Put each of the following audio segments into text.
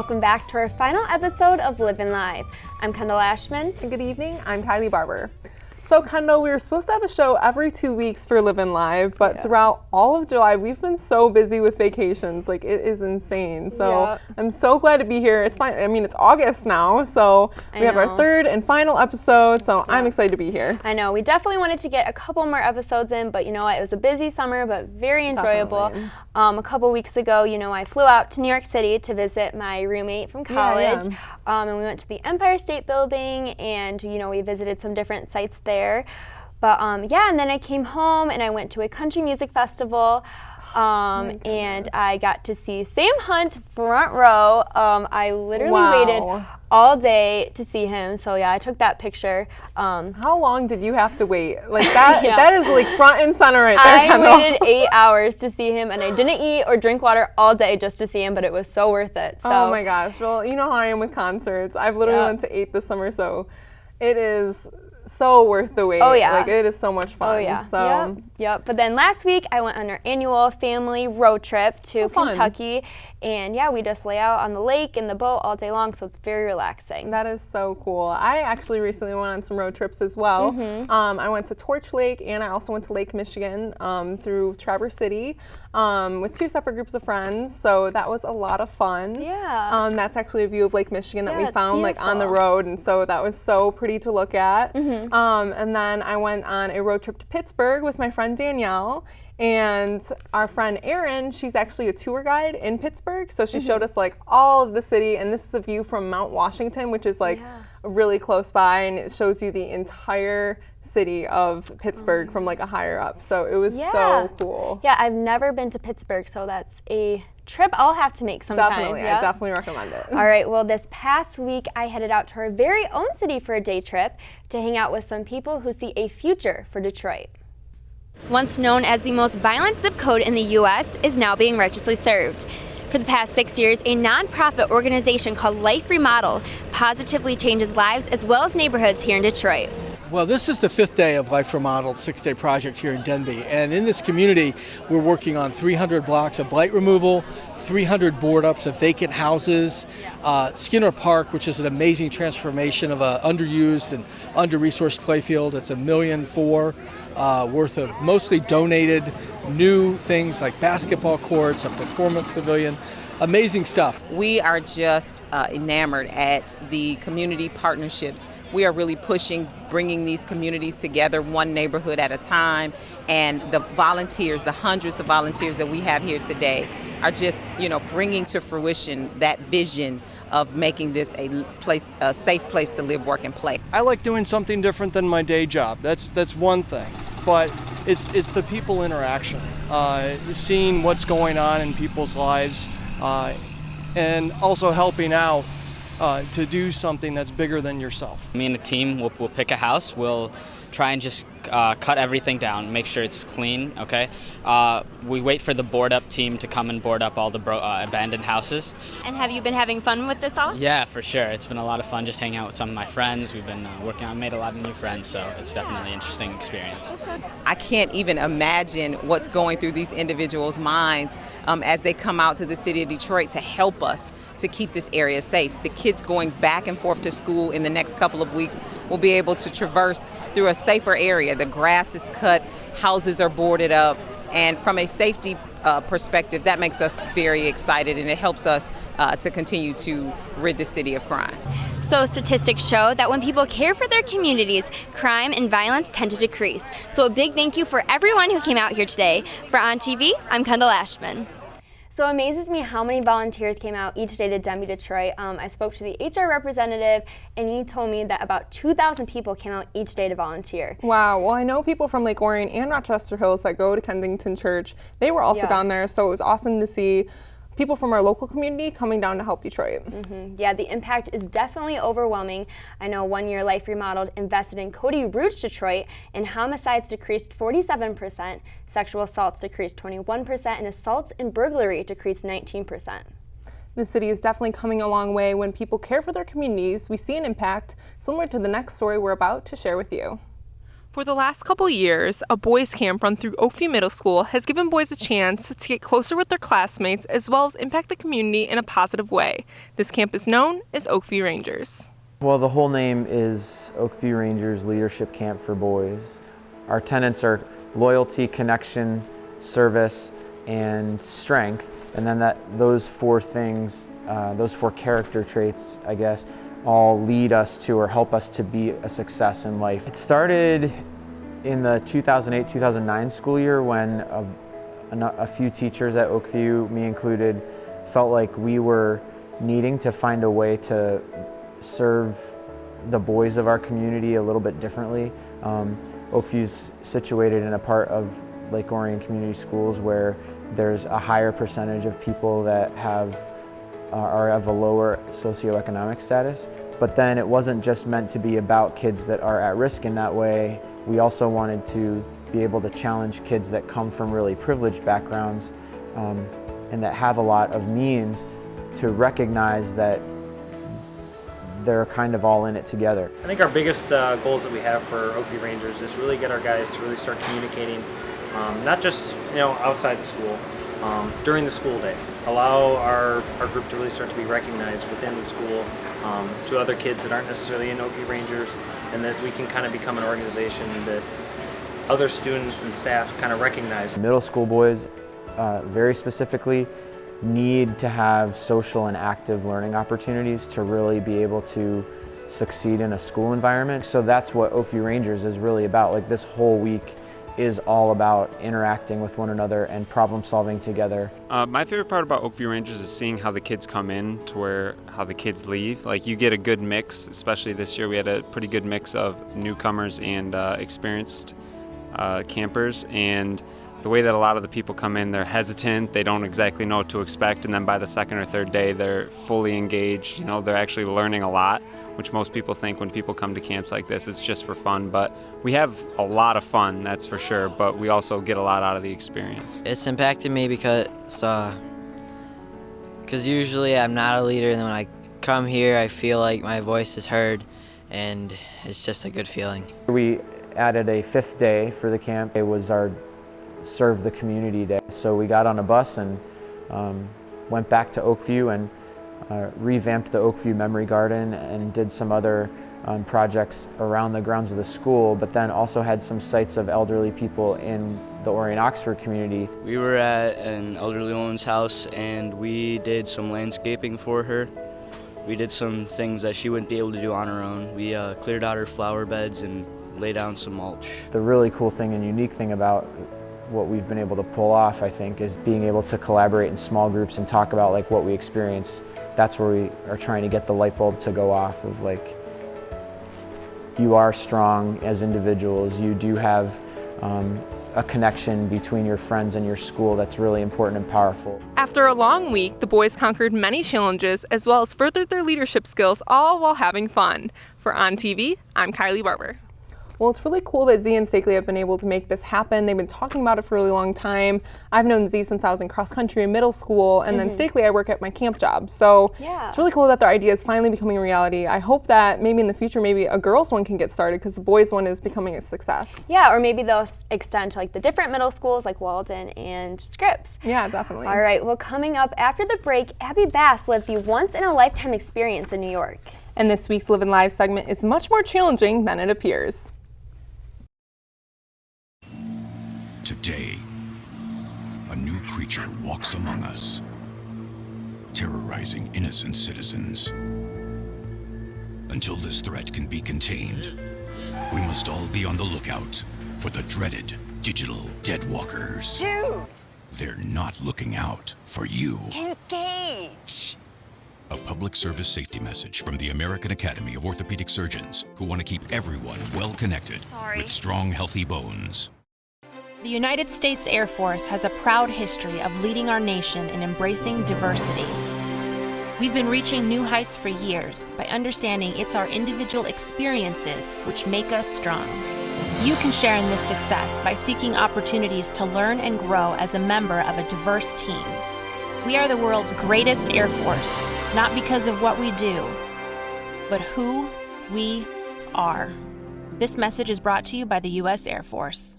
Welcome back to our final episode of Livin Live. I'm Kendall Ashman. And good evening, I'm Kylie Barber. So Kendall, we were supposed to have a show every 2 weeks for Livin Live, but throughout all of July, we've been so busy with vacations. Like, it is insane. So I'm so glad to be here. It's fine. I mean, it's August now, so we have our third and final episode, so I'm excited to be here. I know. We definitely wanted to get a couple more episodes in, but you know what? It was a busy summer, but very enjoyable. Definitely. A couple weeks ago, you know, I flew out to New York City to visit my roommate from college, and we went to the Empire State Building, and you know, we visited some different sites there. But and then I came home and I went to a country music festival, and I got to see Sam Hunt front row. I literally waited all day to see him, so yeah, I took that picture. How long did you have to wait? Like that, that is like front and center right there, Kendall. I waited 8 hours to see him, and I didn't eat or drink water all day just to see him, but it was so worth it. So. Oh my gosh, well, you know how I am with concerts. I've literally went to 8 this summer, so it is so worth the wait. Oh yeah. Like, it is so much fun. Oh yeah. So. Yep. But then last week I went on our annual family road trip to Kentucky, and yeah, we just lay out on the lake in the boat all day long, so it's very relaxing. That is so cool. I actually recently went on some road trips as well. I went to Torch Lake, and I also went to Lake Michigan through Traverse City with 2 separate groups of friends, so that was a lot of fun. Yeah. That's actually a view of Lake Michigan that we found like on the road, and so that was so pretty to look at. And then I went on a road trip to Pittsburgh with my friend Danielle, and our friend Erin, she's actually a tour guide in Pittsburgh, so she showed us like all of the city, and this is a view from Mount Washington, which is like really close by, and it shows you the entire city of Pittsburgh from like a higher up, so it was so cool. Yeah, I've never been to Pittsburgh, so that's a trip I'll have to make sometime. Definitely, I definitely recommend it. All right, well, this past week I headed out to our very own city for a day trip to hang out with some people who see a future for Detroit. Once known as the most violent zip code in the U.S., is now being righteously served. For the past 6 years, a nonprofit organization called Remodel positively changes lives as well as neighborhoods here in Detroit. Well, this is the 5th day of Remodel's 6-day project here in Denby, and in this community we're working on 300 blocks of blight removal, 300 board ups of vacant houses, Skinner Park, which is an amazing transformation of an underused and under-resourced playfield. It's $1.4 million worth of mostly donated new things like basketball courts, a performance pavilion. Amazing stuff. We are just enamored at the community partnerships. We are really pushing, bringing these communities together one neighborhood at a time, and the volunteers, the hundreds of volunteers that we have here today are just, you know, bringing to fruition that vision of making this a safe place to live, work, and play. I like doing something different than my day job. That's one thing, but it's the people interaction, seeing what's going on in people's lives, and also helping out to do something that's bigger than yourself. Me and the team will pick a house. We'll try and just cut everything down, make sure it's clean, okay? We wait for the board up team to come and board up all the abandoned houses. And have you been having fun with this all? Yeah, for sure. It's been a lot of fun just hanging out with some of my friends. We've been made a lot of new friends, so it's definitely an interesting experience. I can't even imagine what's going through these individuals' minds as they come out to the city of Detroit to help us to keep this area safe. The kids going back and forth to school in the next couple of weeks will be able to traverse through a safer area. The grass is cut, houses are boarded up, and from a safety perspective, that makes us very excited, and it helps us to continue to rid the city of crime. So statistics show that when people care for their communities, crime and violence tend to decrease. So a big thank you for everyone who came out here today. For On TV, I'm Kendall Ashman. So it amazes me how many volunteers came out each day to Denby, Detroit. I spoke to the HR representative, and he told me that about 2,000 people came out each day to volunteer. Wow. Well, I know people from Lake Orion and Rochester Hills that go to Kensington Church. They were also down there, so it was awesome to see people from our local community coming down to help Detroit. Yeah, the impact is definitely overwhelming. I know 1 year Life Remodeled invested in Cody Rouge, Detroit, and homicides decreased 47%, sexual assaults decreased 21%, and assaults and burglary decreased 19%. The city is definitely coming a long way. When people care for their communities, we see an impact similar to the next story we're about to share with you. For the last couple years, a boys camp run through Oakview Middle School has given boys a chance to get closer with their classmates as well as impact the community in a positive way. This camp is known as Oakview Rangers. Well, the whole name is Oakview Rangers Leadership Camp for Boys. Our tenets are loyalty, connection, service, and strength. And then those four things, those four character traits, I guess, all lead us to or help us to be a success in life. It started in the 2008-2009 school year when a few teachers at Oakview, me included, felt like we were needing to find a way to serve the boys of our community a little bit differently. Oakview's situated in a part of Lake Orion Community Schools where there's a higher percentage of people that are of a lower socioeconomic status. But then it wasn't just meant to be about kids that are at risk in that way. We also wanted to be able to challenge kids that come from really privileged backgrounds and that have a lot of means to recognize that they're kind of all in it together. I think our biggest goals that we have for Oakview Rangers is really get our guys to really start communicating, not just outside the school, during the school day. Allow our group to really start to be recognized within the school to other kids that aren't necessarily in Oakview Rangers, and that we can kind of become an organization that other students and staff kind of recognize. Middle school boys, very specifically, need to have social and active learning opportunities to really be able to succeed in a school environment. So that's what Oakview Rangers is really about. Like, this whole week is all about interacting with one another and problem solving together. My favorite part about Oakview Rangers is seeing how the kids come in to how the kids leave. Like, you get a good mix, especially this year we had a pretty good mix of newcomers and experienced campers, and the way that a lot of the people come in, they're hesitant, they don't exactly know what to expect, and then by the second or third day they're fully engaged. They're actually learning a lot, which most people think when people come to camps like this, it's just for fun. But we have a lot of fun, that's for sure, but we also get a lot out of the experience. It's impacted me because usually I'm not a leader, and then when I come here I feel like my voice is heard, and it's just a good feeling. We added a fifth day for the camp. It was our Serve the Community Day. So we got on a bus and went back to Oakview and revamped the Oakview Memory Garden and did some other projects around the grounds of the school, but then also had some sites of elderly people in the Orion-Oxford community. We were at an elderly woman's house and we did some landscaping for her. We did some things that she wouldn't be able to do on her own. We cleared out her flower beds and laid down some mulch. The really cool thing and unique thing about what we've been able to pull off, I think, is being able to collaborate in small groups and talk about what we experience. That's where we are trying to get the light bulb to go off of you are strong as individuals. You do have a connection between your friends and your school that's really important and powerful. After a long week, the boys conquered many challenges as well as furthered their leadership skills, all while having fun. For On TV, I'm Kylie Barber. Well, it's really cool that Z and Stakely have been able to make this happen. They've been talking about it for a really long time. I've known Z since I was in cross country in middle school, and then Stakely I work at my camp job. So it's really cool that their idea is finally becoming a reality. I hope that maybe in the future, maybe a girls one can get started because the boys one is becoming a success. Yeah, or maybe they'll extend to the different middle schools like Walden and Scripps. Yeah, definitely. All right, well, coming up after the break, Abby Bass lived the once-in-a-lifetime experience in New York. And this week's Livin' Live segment is much more challenging than it appears. Today, a new creature walks among us, terrorizing innocent citizens. Until this threat can be contained, we must all be on the lookout for the dreaded digital deadwalkers. Dude! They're not looking out for you. Engage! A public service safety message from the American Academy of Orthopedic Surgeons, who want to keep everyone well connected with strong, healthy bones. The United States Air Force has a proud history of leading our nation in embracing diversity. We've been reaching new heights for years by understanding it's our individual experiences which make us strong. You can share in this success by seeking opportunities to learn and grow as a member of a diverse team. We are the world's greatest Air Force, not because of what we do, but who we are. This message is brought to you by the U.S. Air Force.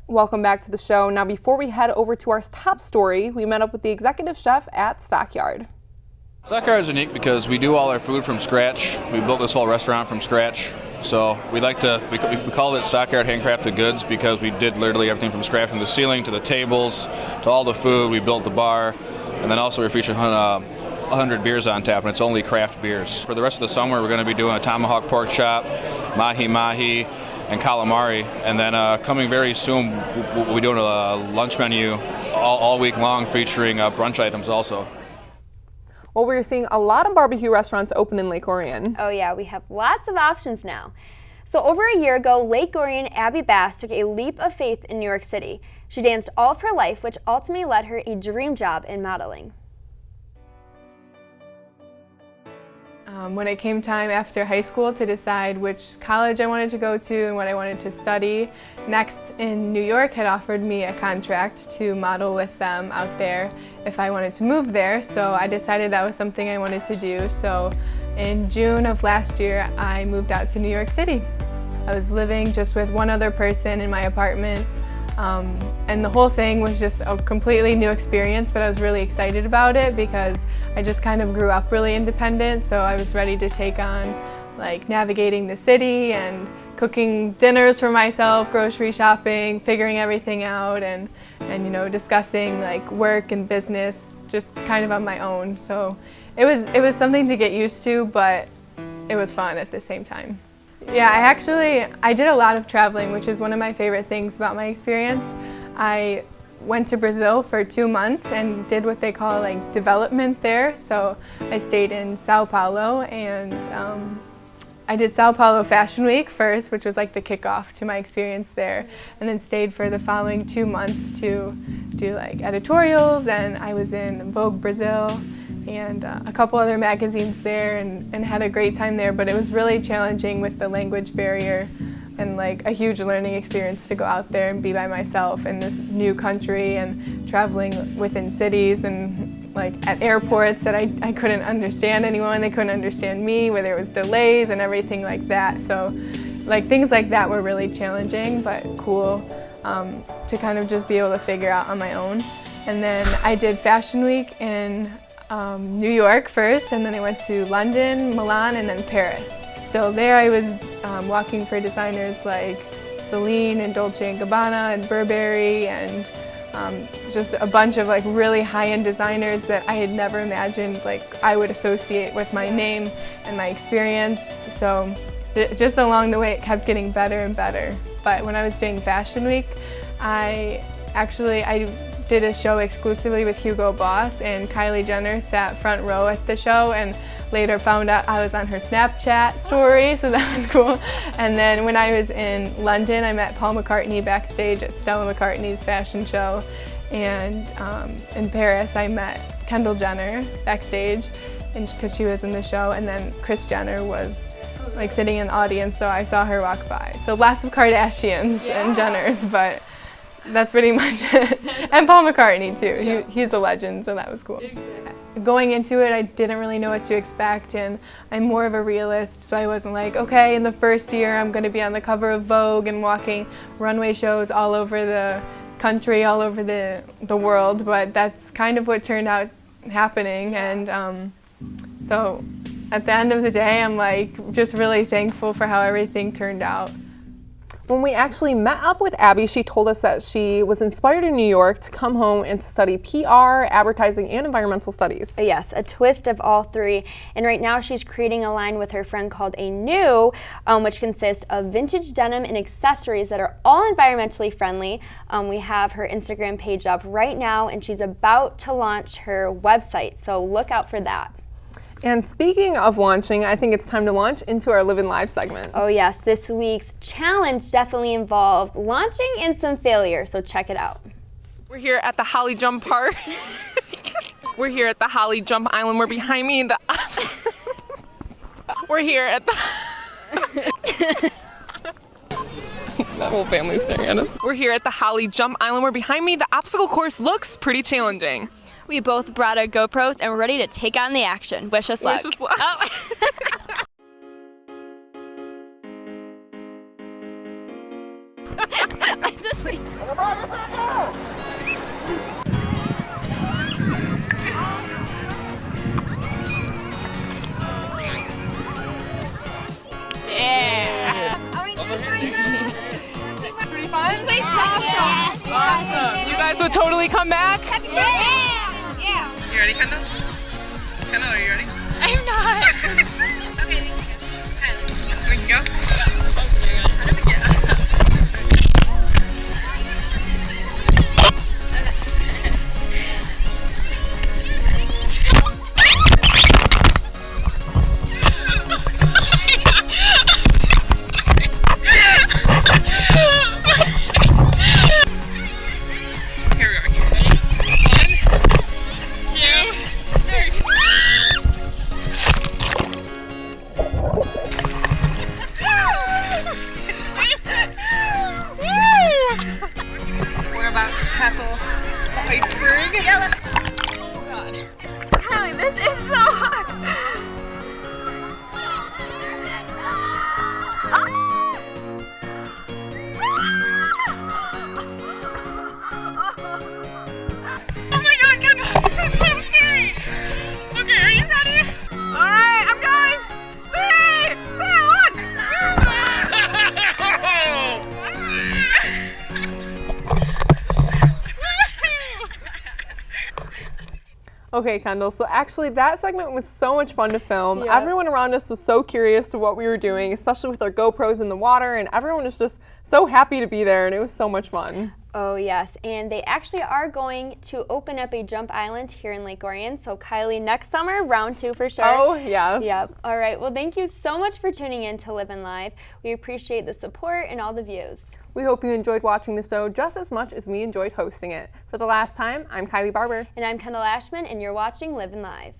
Welcome back to the show. Now, before we head over to our top story, we met up with the executive chef at Stockyard. Stockyard is unique because we do all our food from scratch. We built this whole restaurant from scratch. So we called it Stockyard Handcrafted Goods because we did literally everything from scratch, from the ceiling to the tables to all the food. We built the bar, and then also we're featuring 100 beers on tap, and it's only craft beers. For the rest of the summer, we're going to be doing a tomahawk pork chop, mahi-mahi, and calamari. And then coming very soon, we'll be doing a lunch menu all week long featuring brunch items also. Well, we're seeing a lot of barbecue restaurants open in Lake Orion. Oh yeah, we have lots of options now. So over a year ago, Lake Orion Abby Bass took a leap of faith in New York City. She danced all of her life, which ultimately led her a dream job in modeling. When it came time after high school to decide which college I wanted to go to and what I wanted to study, Next in New York had offered me a contract to model with them out there if I wanted to move there, so I decided that was something I wanted to do. So in June of last year, I moved out to New York City. I was living just with one other person in my apartment, and the whole thing was just a completely new experience, but I was really excited about it because I just kind of grew up really independent, so I was ready to take on like navigating the city and cooking dinners for myself, grocery shopping, figuring everything out, and you know, discussing like work and business just kind of on my own. So it was something to get used to, but it was fun at the same time. Yeah, I did a lot of traveling, which is one of my favorite things about my experience. I went to Brazil for 2 months and did what they call like development there. So I stayed in Sao Paulo, and I did Sao Paulo Fashion Week first, which was like the kickoff to my experience there, and then stayed for the following 2 months to do like editorials, and I was in Vogue Brazil and a couple other magazines there, and had a great time there, but it was really challenging with the language barrier and like a huge learning experience to go out there and be by myself in this new country and traveling within cities and like at airports that I couldn't understand anyone, they couldn't understand me, where there was delays and everything like that. So like things like that were really challenging but cool to kind of just be able to figure out on my own. And then I did Fashion Week in New York first, and then I went to London, Milan, and then Paris. So there I was walking for designers like Celine and Dolce & Gabbana and Burberry, and just a bunch of like really high-end designers that I had never imagined like I would associate with my name and my experience. So just along the way it kept getting better and better. But when I was doing Fashion Week, I did a show exclusively with Hugo Boss, and Kylie Jenner sat front row at the show, and later found out I was on her Snapchat story, so that was cool. And then when I was in London, I met Paul McCartney backstage at Stella McCartney's fashion show. And in Paris, I met Kendall Jenner backstage because she was in the show, and then Kris Jenner was like sitting in the audience, so I saw her walk by. So lots of Kardashians and Jenners, but that's pretty much it. And Paul McCartney too, yeah. He's a legend, so that was cool. Going into it, I didn't really know what to expect, and I'm more of a realist, so I wasn't like, okay, in the first year I'm going to be on the cover of Vogue and walking runway shows all over the country, all over the world, but that's kind of what turned out happening. And so at the end of the day, I'm like just really thankful for how everything turned out. When we actually met up with Abby, she told us that she was inspired in New York to come home and to study PR, advertising, and environmental studies. Yes, a twist of all three. And right now she's creating a line with her friend called A New, which consists of vintage denim and accessories that are all environmentally friendly. We have her Instagram page up right now, and she's about to launch her website, so look out for that. And speaking of launching, I think it's time to launch into our Livin Live segment. Oh yes, this week's challenge definitely involves launching and some failure, so check it out. We're here at the Holly Jump Park. We're here at the Holly Jump Island. We're behind me. We're here at the... That whole family's staring at us. We're here at the Holly Jump Island. We're behind me. The obstacle course looks pretty challenging. We both brought our GoPros and we're ready to take on the action. Wish us luck. Wish us luck. Oh. I just like... Yeah. Pretty fun? This place is awesome. Awesome. You guys would totally come back? Yeah. You ready, Kendall? Kendall, are you ready? I'm not. Okay, Kylie. We can go? We're about to tackle the iceberg. Oh god. Kylie, this is so hard. Oh my god, Kendall, this is so scary. Okay, are you ready? Alright, I'm going. 3, 2, 1. Okay, Kendall, so actually that segment was so much fun to film. Yeah. Everyone around us was so curious to what we were doing, especially with our GoPros in the water, and everyone was just so happy to be there, and it was so much fun. Oh yes, and they actually are going to open up a jump island here in Lake Orion, so Kylie, next summer, round 2 for sure. Oh, yes. Yep. All right, well thank you so much for tuning in to Livin Live. We appreciate the support and all the views. We hope you enjoyed watching the show just as much as we enjoyed hosting it. For the last time, I'm Kylie Barber. And I'm Kendall Ashman, and you're watching Livin Live.